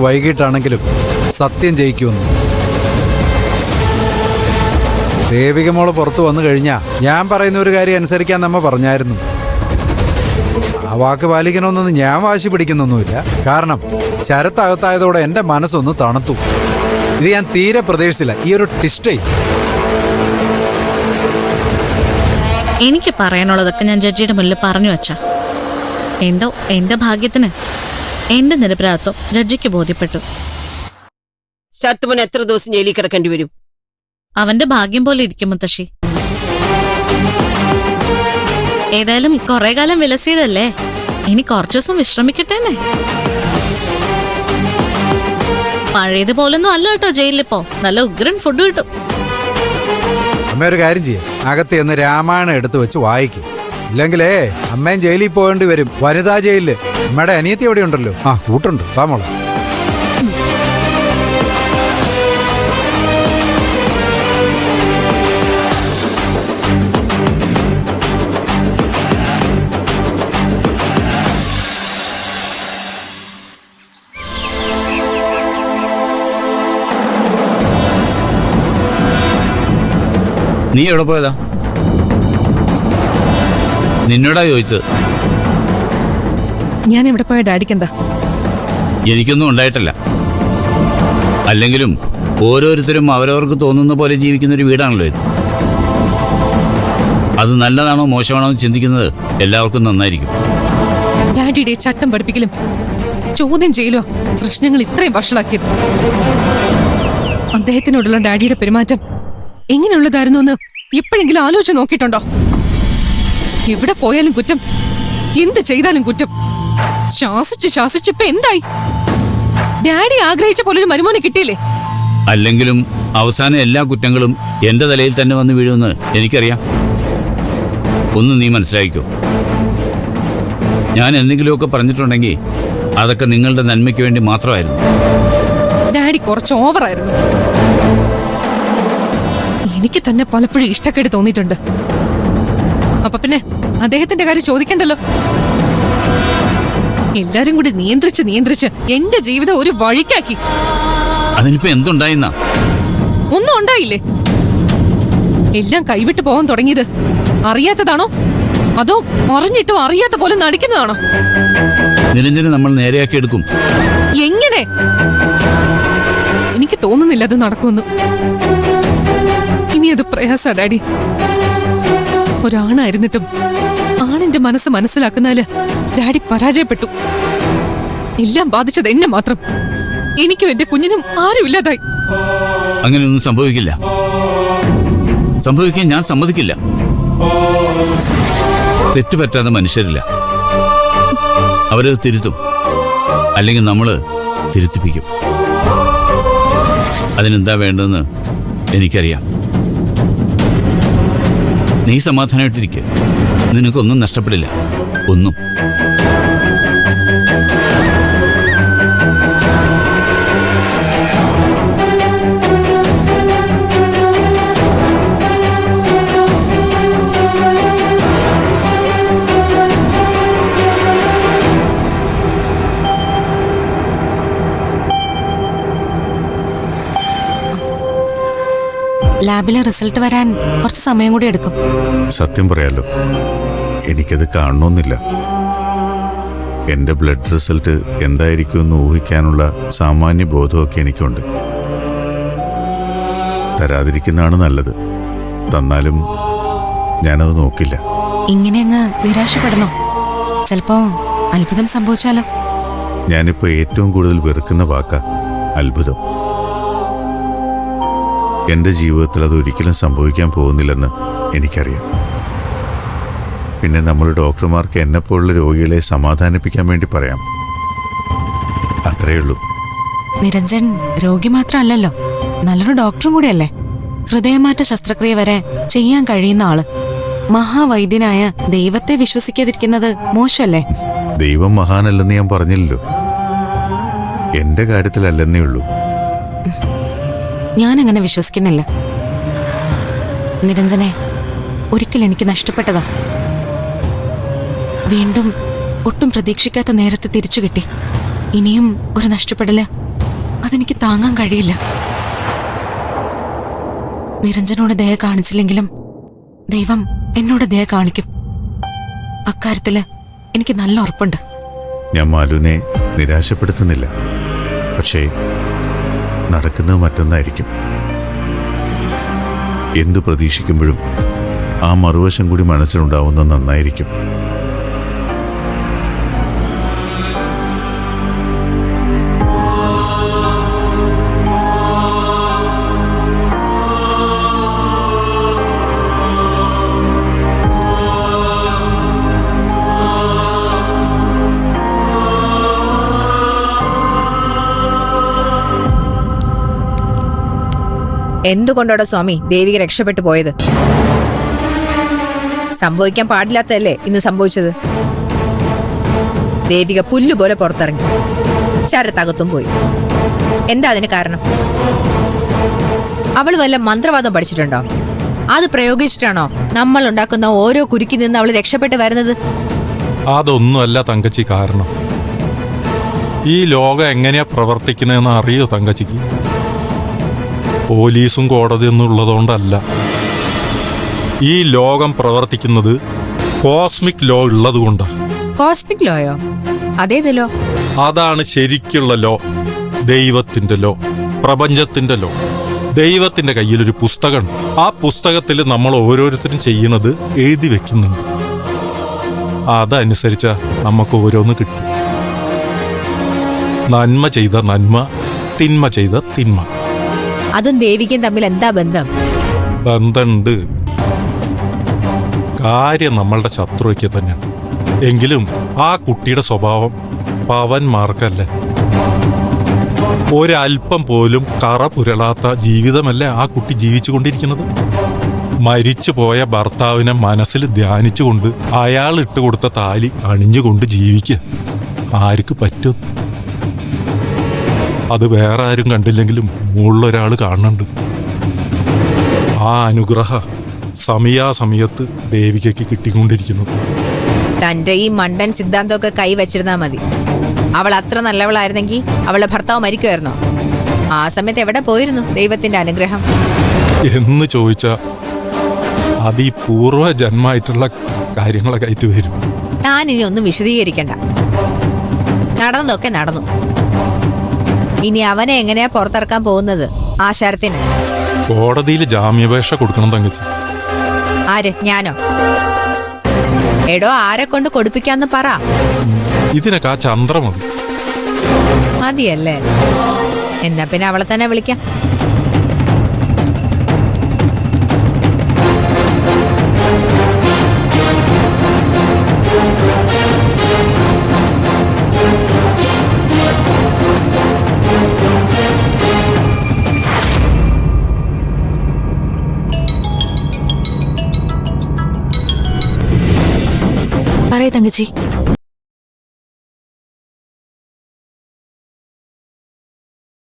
വൈകിട്ടാണെങ്കിലും സത്യം ജയിക്കുമെന്ന്. ദേവിക മോള് പുറത്തു വന്നു കഴിഞ്ഞാൽ ഞാൻ പറയുന്ന ഒരു കാര്യം അനുസരിക്കാൻ നമ്മ പറഞ്ഞായിരുന്നു. ആ വാക്ക് പാലിക്കണമെന്നൊന്നും ഞാൻ വാശി പിടിക്കുന്നൊന്നുമില്ല. കാരണം ശരത്തകത്തായതോടെ എൻ്റെ മനസ്സൊന്ന് തണുത്തു. ഇത് ഞാൻ തീരെ പ്രതീക്ഷിച്ചില്ല, ഈ ഒരു ട്വിസ്റ്റേ. എനിക്ക് പറയാനുള്ളതൊക്കെ ഞാൻ ജഡ്ജിയുടെ മുന്നിൽ പറഞ്ഞു വച്ച. എന്തോ എന്റെ ഭാഗ്യത്തിന് എന്റെ നിരപരാധിത്വം ജഡ്ജിക്ക് ബോധ്യപ്പെട്ടു. ശരത്തുമോൻ എത്ര ദിവസം ജയിലിൽ കിടക്കേണ്ടി വരും? അവന്റെ ഭാഗ്യം പോലെ ഇരിക്കും മുത്തശ്ശി. ഏതായാലും കുറെ കാലം വിലസിയതല്ലേ, ഇനി കുറച്ചു ദിവസം വിശ്രമിക്കട്ടേന്നെ. പഴയതുപോലൊന്നും അല്ല കേട്ടോ ജയിലിലിപ്പോ. നല്ല ഉഗ്രൻ ഫുഡ് കിട്ടും. അമ്മ ഒരു കാര്യം ചെയ്യും, അകത്ത് ചെന്ന് രാമായണം എടുത്തു വെച്ച് വായിക്കും. ഇല്ലെങ്കിലേ അമ്മയും ജയിലിൽ പോകേണ്ടി വരും. വനിതാ ജയിലില് അമ്മയുടെ അനിയത്തി എവിടെ ഉണ്ടല്ലോ. ആ കൂട്ടുണ്ട്, വാ മോളെ. നീ എവിടെ പോയതാ? നിന്നോടാ ചോദിച്ചത്. ഞാൻ എവിടെ പോയ ഡാഡിക്കെന്താ? എനിക്കൊന്നും ഉണ്ടായിട്ടില്ല. അല്ലെങ്കിലും ഓരോരുത്തരും അവരവർക്ക് തോന്നുന്ന പോലെ ജീവിക്കുന്നൊരു വീടാണല്ലോ ഇത്. അത് നല്ലതാണോ മോശമാണോ എന്ന് ചിന്തിക്കുന്നത് എല്ലാവർക്കും നന്നായിരിക്കും. ഡാഡിയുടെ ചട്ടം പഠിപ്പിക്കലും ചോദ്യം ചെയ്യലോ പ്രശ്നങ്ങൾ ഇത്രയും വഷളാക്കിയത്. അദ്ദേഹത്തിനോടുള്ള ഡാഡിയുടെ പെരുമാറ്റം എങ്ങനെയുള്ളതായിരുന്നു എന്ന് എപ്പോഴെങ്കിലും ആലോചിച്ച് നോക്കിയിട്ടുണ്ടോ? എവിടെ പോയാലും കുറ്റം, എന്ത് ചെയ്താലും കുറ്റം. ശാസിച്ച് ഇപ്പൊ എന്തായി? ഡാഡി ആഗ്രഹിച്ച പോലൊരു മരുമോനെ കിട്ടിയില്ലേ? അല്ലെങ്കിലും അവസാനം എല്ലാ കുറ്റങ്ങളും എന്റെ തലയിൽ തന്നെ വന്ന് വീഴുമെന്ന് എനിക്കറിയാം. ഒന്ന് നീ മനസ്സിലാക്കിക്കോ. ഞാൻ എന്തെങ്കിലുമൊക്കെ പറഞ്ഞിട്ടുണ്ടെങ്കിൽ അതൊക്കെ നിങ്ങളുടെ നന്മയ്ക്ക് വേണ്ടി മാത്രമായിരുന്നു. ഡാഡി കുറച്ച് ഓവറായിരുന്നു. എനിക്ക് തന്നെ പലപ്പോഴും ഇഷ്ടക്കേട് തോന്നിയിട്ടുണ്ട്. അപ്പൊ പിന്നെ അദ്ദേഹത്തിന്റെ കാര്യം ചോദിക്കണ്ടല്ലോ. എല്ലാരും കൂടി നിയന്ത്രിച്ച് എന്റെ ജീവിതം ഒരു വഴിക്കാക്കി. അതിനിപ്പോ എന്തുണ്ടായിന്നാ? ഒന്നും ഉണ്ടായില്ലേ? എല്ലാം കൈവിട്ട് പോകാൻ തുടങ്ങിയത് അറിയാത്തതാണോ അതോ അറിഞ്ഞിട്ടോ അറിയാത്ത പോലെ നടിക്കുന്നതാണോ? നിരഞ്ജനെ നമ്മൾ നേരെയാക്കി എടുക്കും. എങ്ങനെ? എനിക്ക് തോന്നുന്നില്ല അത് നടക്കുമെന്ന്. ഇനി അത് പ്രയാസ ഡാഡി. ഒരാണായിരുന്നിട്ടും ആണിന്റെ മനസ്സ് മനസ്സിലാക്കുന്നതില് ഡാഡി പരാജയപ്പെട്ടു. എല്ലാം ബാധിച്ചത് എന്നെ മാത്രം. എനിക്കും എന്റെ കുഞ്ഞിനും ആരും ഇല്ലാതായി. അങ്ങനെയൊന്നും സംഭവിക്കില്ല. സംഭവിക്കാൻ ഞാൻ സമ്മതിക്കില്ല. തെറ്റുപറ്റാത്ത മനുഷ്യരില്ല. അവരത് തിരുത്തും, അല്ലെങ്കിൽ നമ്മള് തിരുത്തിപ്പിക്കും. അതിനെന്താ വേണ്ടതെന്ന് എനിക്കറിയാം. നീ സമാധാനമായിട്ടിരിക്കുക. നിനക്കൊന്നും നഷ്ടപ്പെടില്ല, ഒന്നും. ലാബിലെ റിസൾട്ട് വരാൻ കുറച്ച് സമയം കൂടി എടുക്കും. സത്യം പറയാലോ, എനിക്കത് കാണണമെന്നില്ല. എന്റെ ബ്ലഡ് റിസൾട്ട് എന്തായിരിക്കുമെന്ന് ഊഹിക്കാനുള്ള സാമാന്യ ബോധമൊക്കെ എനിക്കുണ്ട്. തരാതിരിക്കുന്നതാണ് നല്ലത്. തന്നാലും ഞാനത് നോക്കില്ല. ഇങ്ങനെ അങ്ങ് നിരാശപ്പെടണോ? ചിലപ്പോ അത്ഭുതം സംഭവിച്ചാലോ? ഞാനിപ്പോ ഏറ്റവും കൂടുതൽ വെറുക്കുന്ന വാക്കാ അത്ഭുതം. എന്റെ ജീവിതത്തിൽ അത് ഒരിക്കലും സംഭവിക്കാൻ പോകുന്നില്ലെന്ന് എനിക്കറിയാം. പിന്നെ നമ്മൾ ഡോക്ടർമാർക്ക് എന്നെപ്പോലുള്ള രോഗികളെ സമാധാനിപ്പിക്കാൻ വേണ്ടി പറയാം, അത്രയുള്ളൂ. നിരഞ്ജൻ രോഗി മാത്രമല്ലല്ലോ, നല്ലൊരു ഡോക്ടറും കൂടിയല്ലേ. ഹൃദയമാറ്റ ശസ്ത്രക്രിയ വരെ ചെയ്യാൻ കഴിയുന്ന ആള്. മഹാവൈദ്യനായ ദൈവത്തെ വിശ്വസിക്കാതിരിക്കുന്നത് മോശമല്ലേ? ദൈവം മഹാനല്ലെന്ന് ഞാൻ പറഞ്ഞില്ലല്ലോ. എന്റെ കാര്യത്തിലല്ലെന്നേ ഉള്ളൂ. ഞാനങ്ങനെ വിശ്വസിക്കുന്നില്ല. നിരഞ്ജനെ ഒരിക്കൽ എനിക്ക് നഷ്ടപ്പെട്ടതാ. വീണ്ടും ഒട്ടും പ്രതീക്ഷിക്കാത്ത നേരത്ത് തിരിച്ചു കിട്ടി. ഇനിയും ഒരു നഷ്ടപ്പെടല് അതെനിക്ക് താങ്ങാൻ കഴിയില്ല. നിരഞ്ജനോട് ദയ കാണിച്ചില്ലെങ്കിലും ദൈവം എന്നോട് ദയ കാണിക്കും. അക്കാര്യത്തില് എനിക്ക് നല്ല ഉറപ്പുണ്ട്. ഞാൻ മാലുവിനെ നിരാശപ്പെടുത്തുന്നില്ല. പക്ഷേ നടക്കുന്നത് മറ്റൊന്നായിരിക്കും. എന്തു പ്രതീക്ഷിക്കുമ്പോഴും ആ മറുവശം കൂടി മനസ്സിലുണ്ടാവുന്നത് നന്നായിരിക്കും. എന്തുകൊണ്ടോടെ സ്വാമി ദേവിക രക്ഷപ്പെട്ടു പോയത്? സംഭവിക്കാൻ പാടില്ലാത്തതല്ലേ ഇന്ന് സംഭവിച്ചത്. ദേവിക പുല്ലുപോലെ പുറത്തിറങ്ങി, ശരത്തകത്തും പോയി. എന്താ അതിന് കാരണം? അവൾ വല്ല മന്ത്രവാദം പഠിച്ചിട്ടുണ്ടോ? അത് പ്രയോഗിച്ചിട്ടാണോ നമ്മൾ ഉണ്ടാക്കുന്ന ഓരോ കുരുക്കിൽ നിന്ന് അവൾ രക്ഷപ്പെട്ട് വരുന്നത്? അതൊന്നുമല്ല തങ്കച്ചി കാരണം. ഈ ലോകം എങ്ങനെയാ പ്രവർത്തിക്കണമെന്ന് അറിയോ തങ്കച്ചിക്ക്? പോലീസും കോടതിയൊന്നും ഉള്ളതുകൊണ്ടല്ല. ഈ ലോകം പ്രവർത്തിക്കുന്നത് കോസ്മിക് ലോ ഉള്ളതുകൊണ്ടാണ്. കോസ്മിക് ലോയോ? അതേത് ലോ? അതാണ് ശരിക്കുള്ള ലോ. ദൈവത്തിന്റെ ലോ, പ്രപഞ്ചത്തിന്റെ ലോ. ദൈവത്തിന്റെ കയ്യിലൊരു പുസ്തകമുണ്ട്. ആ പുസ്തകത്തിൽ നമ്മൾ ഓരോരുത്തരും ചെയ്യുന്നത് എഴുതി വെക്കുന്നുണ്ട്. അതനുസരിച്ചാ നമുക്ക് ഓരോന്ന് കിട്ടും. നന്മ ചെയ്ത നന്മ, തിന്മ ചെയ്ത തിന്മ. അതും ദേവികയും തമ്മിൽ എന്താ ബന്ധം? ബന്ധമുണ്ട്. കാര്യം നമ്മളുടെ ശത്രുവയ്ക്ക് തന്നെയാണ്. എങ്കിലും ആ കുട്ടിയുടെ സ്വഭാവം പവന്മാർക്കല്ല. ഒരൽപ്പം പോലും കറ പുരളാത്ത ജീവിതമല്ലേ ആ കുട്ടി ജീവിച്ചുകൊണ്ടിരിക്കുന്നത്. മരിച്ചുപോയ ഭർത്താവിനെ മനസ്സിൽ ധ്യാനിച്ചുകൊണ്ട് അയാൾ ഇട്ടുകൊടുത്ത താലി അണിഞ്ഞുകൊണ്ട് ജീവിക്കുക ആർക്ക് പറ്റും? അത് വേറെ ആരും കണ്ടില്ലെങ്കിലും മുകളിലൊരാൾ കാണുന്നുണ്ട്. ആ അനുഗ്രഹ സമയാസമയത്ത് ദേവികയ്ക്ക് കിട്ടിക്കൊണ്ടിരിക്കുന്നു. തന്റെ ഈ മണ്ടൻ സിദ്ധാന്തമൊക്കെ കൈവച്ചിരുന്നാ മതി. അവൾ അത്ര നല്ലവളായിരുന്നെങ്കിൽ അവളുടെ ഭർത്താവ് മരിക്കുമായിരുന്നോ? ആ സമയത്ത് എവിടെ പോയിരുന്നു ദൈവത്തിന്റെ അനുഗ്രഹം എന്ന് ചോദിച്ചാ അത് ഈ പൂർവ്വജന്മായിട്ടുള്ള കാര്യങ്ങളൊക്കെ ആയിട്ട് വരും. താൻ ഇനി ഒന്നും വിശദീകരിക്കണ്ട. നടന്നതൊക്കെ നടന്നു. ഇനി അവനെ എങ്ങനെയാ പുറത്തിറക്കാൻ പോകുന്നത്? ആ ശരത്തിന് കോടതിയിൽ ജാമ്യാപേക്ഷ കൊടുക്കണം തങ്കച്ചി. ആര്? ഞാനോ? എടോ, ആരെ കൊണ്ട് കൊടുപ്പിക്കാന്ന് പറ. ഇതിനൊക്കെ ആ ചന്ദ്ര മതി. മതിയല്ലേ? എന്നാ പിന്നെ അവളെ തന്നെ വിളിക്കാം. പറയ തങ്കച്ചി.